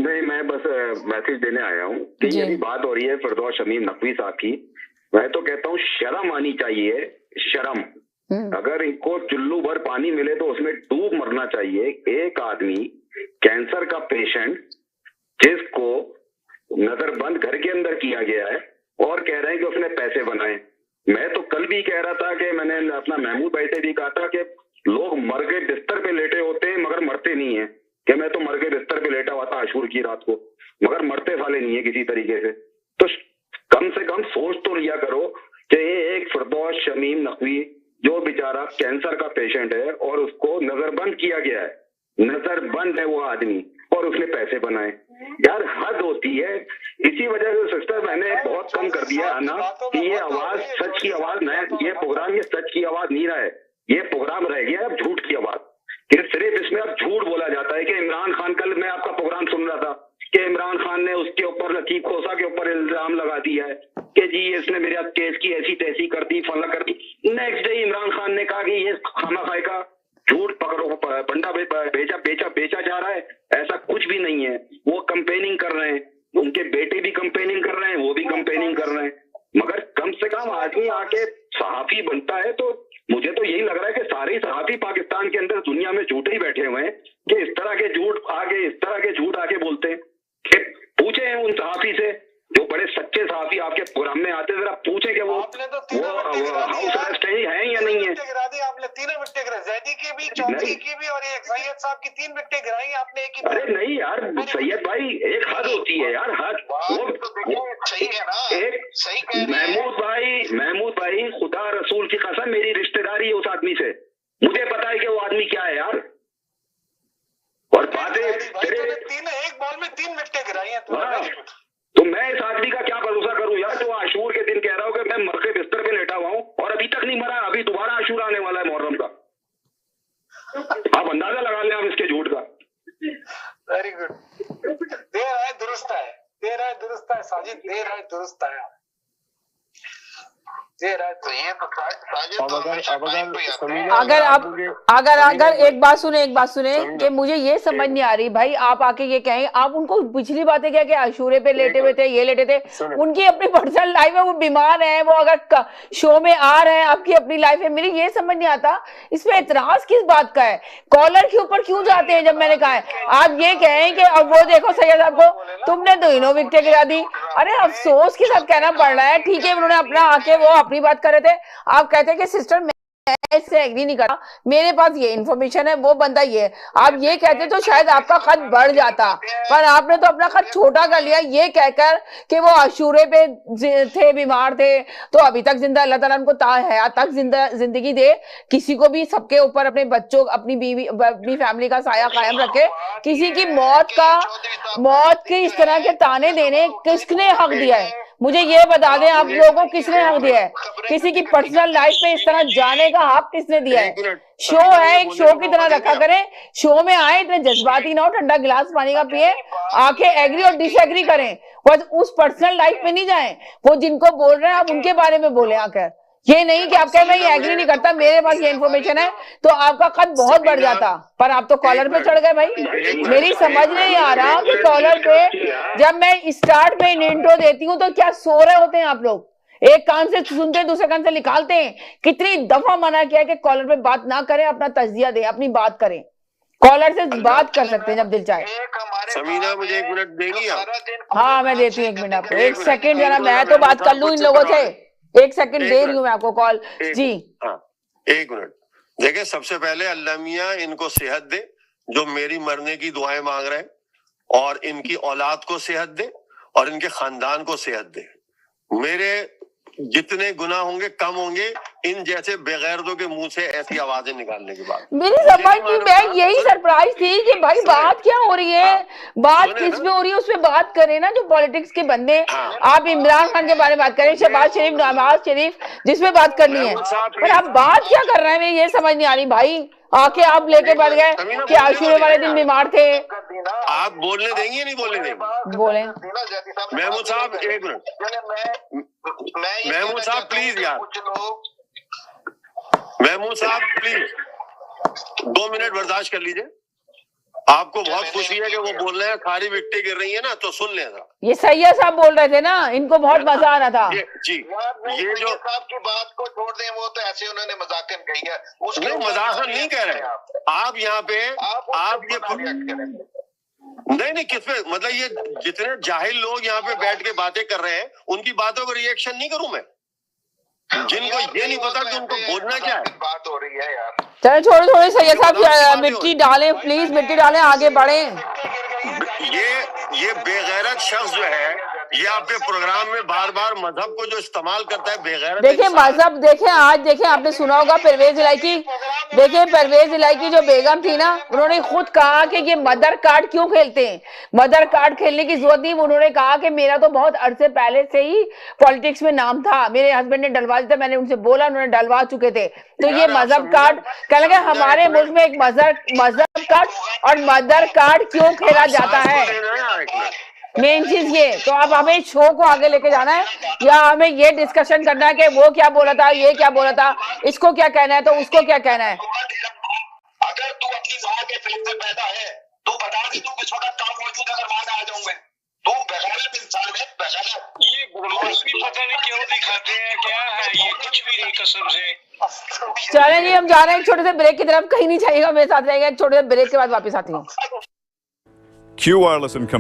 नहीं, मैं बस मैसेज देने आया हूँ कि ये भी बात हो रही है फिरदौस शमीम नकवी साहब की। मैं तो कहता हूँ शर्म आनी चाहिए, शर्म। अगर इनको चुल्लू भर पानी मिले तो उसमें डूब मरना चाहिए। एक आदमी कैंसर का पेशेंट जिसको नजरबंद घर के अंदर किया गया है और कह रहे हैं कि उसने पैसे बनाए। मैं तो कल भी कह रहा था कि मैंने अपना महमूद भाई से भी कहा था कि लोग मर के बिस्तर पे लेटे होते हैं मगर मरते नहीं है। कि मैं तो मर के बिस्तर पे लेटा हुआ था आशूर की रात को, मगर मरते साले नहीं है किसी तरीके से। तो कम से कम सोच तो लिया करो कि ये एक फिरदौस शमीम नकवी जो बेचारा कैंसर का पेशेंट है और उसको नजरबंद किया गया है, नजरबंद है वो आदमी, और उसने पैसे बनाए। यार हद होती है। इसी वजह से सिस्टर मैंने बहुत कम कर दिया है ना कि ये आवाज सच की आवाज नहीं, ये प्रोग्राम ये सच की आवाज नहीं रहा है, ये प्रोग्राम रह गया अब झूठ की आवाज। कि सिर्फ इसमें अब झूठ बोला जाता है कि इमरान खान, कल मैं आपका प्रोग्राम सुन रहा था कि इमरान खान ने उसके ऊपर लतीफ खोसा के ऊपर इल्जाम लगा दिया है कि जी इसने मेरे केस की ऐसी तैसी कर दी, फला कर दी। नेक्स्ट डे इमरान खान ने कहा कि ये खामा खाए का झूठ पकड़ो, बंडा बेचा जा रहा है। ऐसा कुछ भी नहीं है। वो कंपेनिंग कर रहे हैं, उनके बेटे भी कंपेनिंग कर रहे हैं, वो भी कंपेनिंग कर रहे हैं। मगर कम से कम आदमी आके सहाफी बनता है। तो मुझे तो यही लग रहा है कि सारे सहाफी पाकिस्तान के अंदर दुनिया में झूठे ही बैठे हुए हैं कि इस तरह के झूठ आगे बोलते हैं। कि पूछे हैं उन सहाफी से जो बड़े सच्चे सहाफी आपके प्रोग्राम में आते, जरा पूछे कि वो हाउस अरेस्ट है या नहीं है। आपने 3 विकेट गिराई, जैदी की भी, चौधरी की भी और एक सैयद साहब की 3 विकेट गिराई आपने एक ही। अरे नहीं यार सैयद भाई, एक हद होती है यार, हद। सही है ना, एक सही कह रहे हैं महमूद भाई खुदा रसूल की कसम मेरी रिश्तेदारी है उस आदमी से, मुझे पता है कि वो आदमी क्या है यार। और बातें एक बॉल में 3 विकेट गिराई है तो मैं इस आदमी का क्या भरोसा करूं यार, जो आशूर के दिन कह रहा हूं कि मैं मर के बिस्तर पे लेटा हुआ हूं और अभी तक नहीं मरा। अभी दोबारा आशूर आने वाला है मुहर्रम का। आप अंदाजा लगा लें आप इसके झूठ का। Very good. देर आए दुरुस्त है साजिद, देर आए दुरुस्त है। अगर एक बात सुने कि मुझे ये समझ नहीं आ रही भाई, आप आके ये कहें, आप उनको पिछली बातें क्या कि आशूरे पे लेटे हुए थे, ये लेटे थे, उनकी अपनी पर्सनल लाइफ है, वो बीमार है, वो अगर शो में आ रहे हैं, आपकी अपनी लाइफ है। मेरी ये समझ नहीं आता इसमें एतराज किस बात का है, कॉलर के ऊपर क्यों जाते हैं। जब मैंने कहा है आप ये कहें कि अब वो देखो सैयद साहब को तुमने दोनों विकेट गिरा दी, अरे अफसोस के साथ कहना पड़ रहा है। ठीक है उन्होंने अपना आके वो अपनी बात कर रहे थे, आप कहते हैं कि सिस्टर मैं इससे एग्री नहीं करा, मेरे पास ये इन्फॉर्मेशन है, वो बंदा ये है। आप ये कहते तो शायद आपका खत बढ़ जाता, पर आपने तो अपना खत छोटा कर लिया ये कहकर कि वो आशूरे पे थे, बीमार थे, तो अभी तक जिंदा, अल्लाह ताला उनको हयात तक जिंदगी दे, किसी को भी सबके ऊपर, अपने बच्चों, अपनी बीवी, अपनी फैमिली का साया कायम रखे। किसी की मौत के इस तरह के ताने देने किसने हक दिया है, मुझे ये बता दें आप लोगों को, किसने हक दिया है? किसी की पर्सनल लाइफ में इस तरह जाने का हक किसने दिया है? शो है, एक शो की तरह रखा करें, शो में आए, इतने जज्बाती ना हो, ठंडा गिलास पानी का पिए, आके एग्री और डिसएग्री करें, बस उस पर्सनल लाइफ में नहीं जाएं। वो जिनको बोल रहे हैं आप उनके बारे में बोले आकर, ये नहीं कि आप कहें मैं ये एग्री नहीं करता, मेरे पास ये इन्फॉर्मेशन है, तो आपका खत बहुत बढ़ जाता। पर आप तो कॉलर पे चढ़ गए भाई। मेरी समझ नहीं आ रहा कि कॉलर पे जब मैं स्टार्ट में इंट्रो देती हूँ तो क्या सो रहे होते हैं आप लोग, एक कान से सुनते हैं दूसरे कान से निकालते हैं। कितनी दफा मना किया कि कॉलर पे बात ना करें, अपना तजिया दें, अपनी बात करें, कॉलर से बात कर सकते हैं जब दिल चाहे। समीना मुझे 1 मिनट देगी आप? हाँ मैं देती हूँ 1 मिनट आपको, 1 सेकंड जरा मैं तो बात कर लूँ इन लोगों से, 1 सेकंड दे रही हूँ मैं आपको कॉल जी। हाँ 1 मिनट। देखिए सबसे पहले अल्लाह मियां इनको सेहत दे जो मेरी मरने की दुआएं मांग रहे हैं, और इनकी औलाद को सेहत दे और इनके खानदान को सेहत दे। मेरे जितने गुनाह होंगे कम होंगे इन जैसे बेगैरतों के मुंह से ऐसी आवाजें निकालने के बाद। मेरी समझ में मैं यही सरप्राइज थी कि भाई बात क्या हो रही है, बात किस पे हो रही है, उस पे बात करें ना, जो पॉलिटिक्स के बंदे। आप इमरान खान के बारे में बात करें, शहबाज शरीफ, नवाज शरीफ, जिसमें बात करनी है, पर आप बात क्या कर रहे हैं ये समझ नहीं आ रही भाई। आके आप लेके बैठ गए कि आशूरे वाले दिन बीमार थे। आप बोलने देंगे या नहीं बोलने देंगे? बोले महमूद साहब 1 मिनट, महमूद साहब प्लीज यार, महमूद साहब प्लीज 2 मिनट बर्दाश्त कर लीजिए। आपको बहुत खुशी है कि वो बोल रहे हैं खारी मिट्टी गिर रही है ना, तो सुन लेना। ये सैयद साहब बोल रहे थे ना, इनको बहुत मजा आ रहा था। जी, ये जो साहब की बात को छोड़ दें, वो तो ऐसे उन्होंने मजाकन कही है, नहीं मजाकन नहीं कह रहे हैं आप यहाँ पे, आप ये नहीं किस पे, मतलब ये जितने जाहिल लोग यहाँ पे बैठ के बातें कर रहे हैं उनकी बातों पर रिएक्शन नहीं करूं मैं, जिनको ये नहीं पता कि उनको बोलना क्या है। बात हो रही है यार, चलो छोड़ो छोड़ो, सैयद साहब मिट्टी डालें प्लीज, मिट्टी डालें, आगे बढ़े। ये बेगैरत शख्स जो है, ये आपके प्रोग्राम में बार बार मजहब को जो इस्तेमाल करता है, बेगैरत। देखिए मजहब, देखें आज देखें, आपने सुना होगा परवेज इलाकी, देखिए परवेज इलाकी जो बेगम थी ना, उन्होंने खुद कहा कि ये मदर कार्ड क्यों खेलते हैं, मदर कार्ड खेलने की जरूरत नहीं। उन्होंने कहा कि मेरा तो बहुत अरसे पहले से ही पॉलिटिक्स में नाम था, मेरे हस्बैंड ने डलवा दिया था, मैंने उनसे बोला, उन्होंने डलवा चुके थे, तो ये मजहब कार्ड कह लगे हमारे मुल्क में एक मजहब कार्ड और मदर कार्ड क्यों खेला जाता है, मेन चीज ये। तो अब हमें शो को आगे लेके जाना है या हमें ये डिस्कशन करना है कि वो क्या बोला था, ये क्या बोला था, इसको क्या कहना है, तो उसको क्या कहना है। अगर तू अपनी माँ के पेट से पैदा है तो बता दे तू किस वक्त काम मौजूद अगर वहां आ जाऊं मैं, तू बेगैरत इंसान है, बेगैरत। ये गुरबाज भी पता नहीं क्यों दिखाते हैं, क्या है ये, कुछ भी नहीं कसम से। चले जी हम जा रहे हैं एक छोटे से ब्रेक की तरफ, कहीं नहीं जाइएगा, मेरे साथ रहेगा, एक छोटे से ब्रेक के बाद वापस आती हूँ। Q Wireless and